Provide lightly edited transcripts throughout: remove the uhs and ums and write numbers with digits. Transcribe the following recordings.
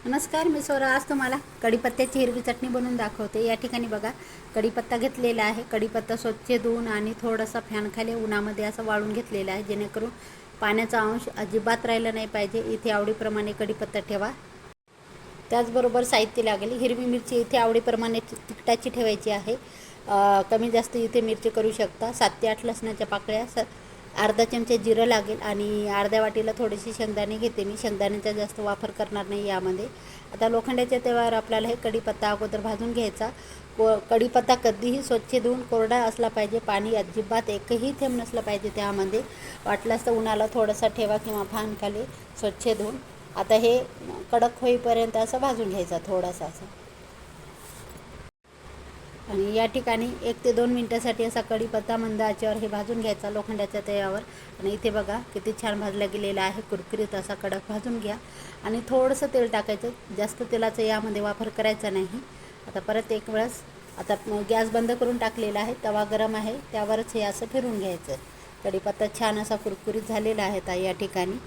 नमस्कार, मी स्वरा. आज तुम्हाला कढीपत्त्याची हिरवी चटणी बनवून दाखवते. या ठिकाणी बघा, कढीपत्ता घेतलेला आहे. कढीपत्ता स्वच्छ धुवून आणि थोडासा फॅनखाली उन्हामध्ये असं वाळून घेतलेला आहे, जेणेकरून पाण्याचा अंश अजिबात राहिला नाही पाहिजे. इथे आवडीप्रमाणे कढीपत्ता ठेवा. त्याचबरोबर साहित्य लागेल. हिरवी मिरची इथे आवडीप्रमाणे तिखटाची ठेवायची आहे. कमी जास्त इथे मिरची करू शकता. 7 ते 8 लसणाच्या पाकळ्या, अर्धा चमचा जिरं लागेल आणि अर्ध्या वाटीला थोडीशी शेंगदाणे घेते मी. शेंगदाण्याचा जास्त वापर करणार नाही यामध्ये. आता लोखंडाच्या तव्यावर आपल्याला हे कढीपत्ता अगोदर भाजून घ्यायचा. कढीपत्ता कधीही स्वच्छ धुवून कोरडा असला पाहिजे. पाणी अजिबात एकही थेंब नसलं पाहिजे त्यामध्ये. वाटल्यास तर उन्हाला थोडासा ठेवा किंवा फॅनखाली स्वच्छ धुवून. आता हे कडक होईपर्यंत असं भाजून घ्यायचा थोडासा असं. आणि या ठिकाणी 1 ते 2 मिनटासाठी असा कढीपत्ता मंद आचेवर हे भाजून घ्यायचा लोखंडाच्या तव्यावर. आणि इथे बघा किती छान भाजला गेलेला आहे. कुरकुरीत असा कडक भाजून घ्या आणि थोडंसं तेल टाकायचं. जास्त तेलाचा यामध्ये वापर करायचा नाही. आता परत एक वेळेस आता गॅस बंद करून टाकलेला आहे. तवा गरम आहे, त्यावरच हे असं फिरून घ्यायचं. कढीपत्ता छान असा कुरकुरीत झालेला आहे या ठिकाणी.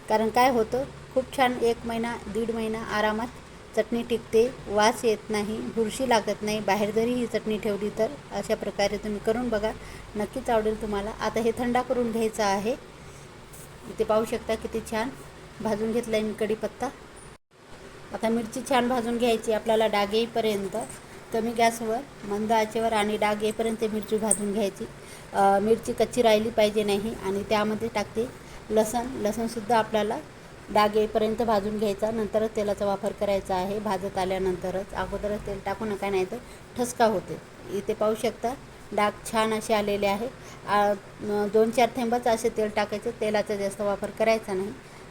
कारण काय होतं, खूप छान 1 महिना 1.5 महिना आरामात चटणी टिकते. वास येत नाही, बुरशी लागत नाही. बाहेर जरी ही चटणी ठेवली तर अशा प्रकारे तुम्ही करून बघा, नक्कीच आवडेल तुम्हाला. आता हे थंडा करून घ्यायचं आहे. इथे पाहू शकता किती छान भाजून घेतला आहे मी कढीपत्ता. आता मिरची छान भाजून घ्यायची आपल्याला डाग येईपर्यंत. कमी गॅसवर मंद आचेवर आणि डाग येईपर्यंत मिरची भाजून घ्यायची. मिरची कच्ची राहिली पाहिजे नाही. आणि त्यामध्ये टाकते लसणसुद्धा आपल्याला डाग येईपर्यंत भाजून घ्यायचा. नंतरच तेलाचा वापर करायचा आहे. भाजत आल्यानंतरच, अगोदरच तेल टाकू नका, नाही तर ठसका होते. इथे पाहू शकता डाग छान असे आलेले आहे. 2-4 थेंबच असे तेल टाकायचे. तेलाचा जास्त वापर करायचा नाही.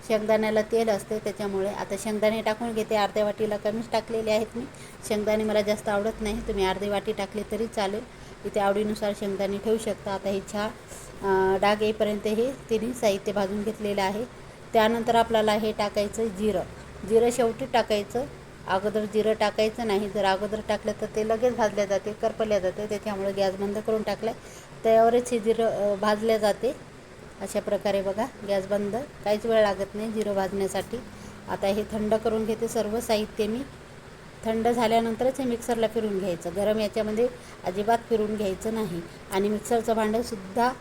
शेंगदाण्याला तेल असते त्याच्यामुळे. आता शेंगदाणे टाकून घेते. अर्ध्या वाटीला कमीच टाकलेले आहेत मी. शेंगदाणे मला जास्त आवडत नाही, तुम्ही अर्धी वाटी टाकले तरी चालेल. इथे आवडीनुसार शेंगदाणे ठेवू शकता. आता हे डाग येईपर्यंत हे तिन्ही साहित्य भाजून घेतलेलं आहे. त्यानंतर आपल्याला हे टाकायचं जिरं शेवटी टाकायचं. अगोदर जिरं टाकायचं नाही. जर अगोदर टाकलं तर ते लगेच भाजल्या जाते, करपल्या जाते. त्याच्यामुळे गॅस बंद करून टाकलं त्यावरच हे जिरं भाजल्या जाते. अशा प्रकारे बघा, गॅस बंद, काहीच वेळ लागत नाही जिरं भाजण्यासाठी. आता हे थंड करून घेते सर्व साहित्य मी. थंड झाल्यानंतरच हे मिक्सरला फिरून घ्यायचं. गरम याच्यामध्ये अजिबात फिरून घ्यायचं नाही. आणि मिक्सरचं भांडंसुद्धा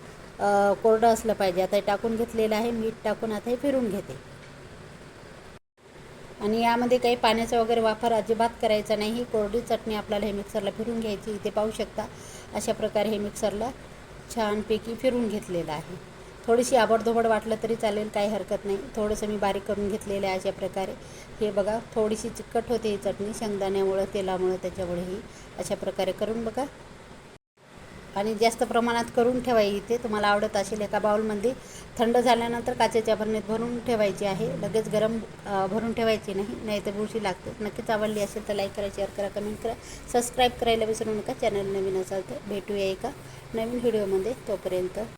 कोरडं असलं पाहिजे. आता हे टाकून घेतलेलं आहे. मीठ टाकून आता हे फिरून घेते. आणि यामध्ये काही पाण्याचा वगैरे वापर अजिबात करायचा नाही. कोरडी चटणी आपल्याला हे मिक्सरला फिरून घ्यायची. इथे पाहू शकता अशा प्रकारे हे मिक्सरला छानपैकी फिरून घेतलेलं आहे. थोडीशी आबडधोबड वाटलं तरी चालेल, काही हरकत नाही. थोडंसं मी बारीक करून घेतलेलं आहे अशा प्रकारे. हे बघा, थोडीशी चिकट होते ही चटणी शेंगदाण्यामुळं, तेलामुळं, त्याच्यामुळे ही अशा प्रकारे करून बघा. आणि जास्त प्रमाणात करून ठेवायची. इथे तुम्हाला आवडत असेल एका बाउलमध्ये. थंड झाल्यानंतर काचेच्या भरणीत भरून ठेवायची आहे. लगेच गरम भरून ठेवायची नाही, नाही तर बुरशी लागते. नक्कीच आवडली असेल तर लाईक करा, शेअर करा, कमेंट करा, सबस्क्राईब करायला विसरू नका. चॅनल नवीन असाल तर भेटूया एका नवीन व्हिडिओमध्ये. तोपर्यंत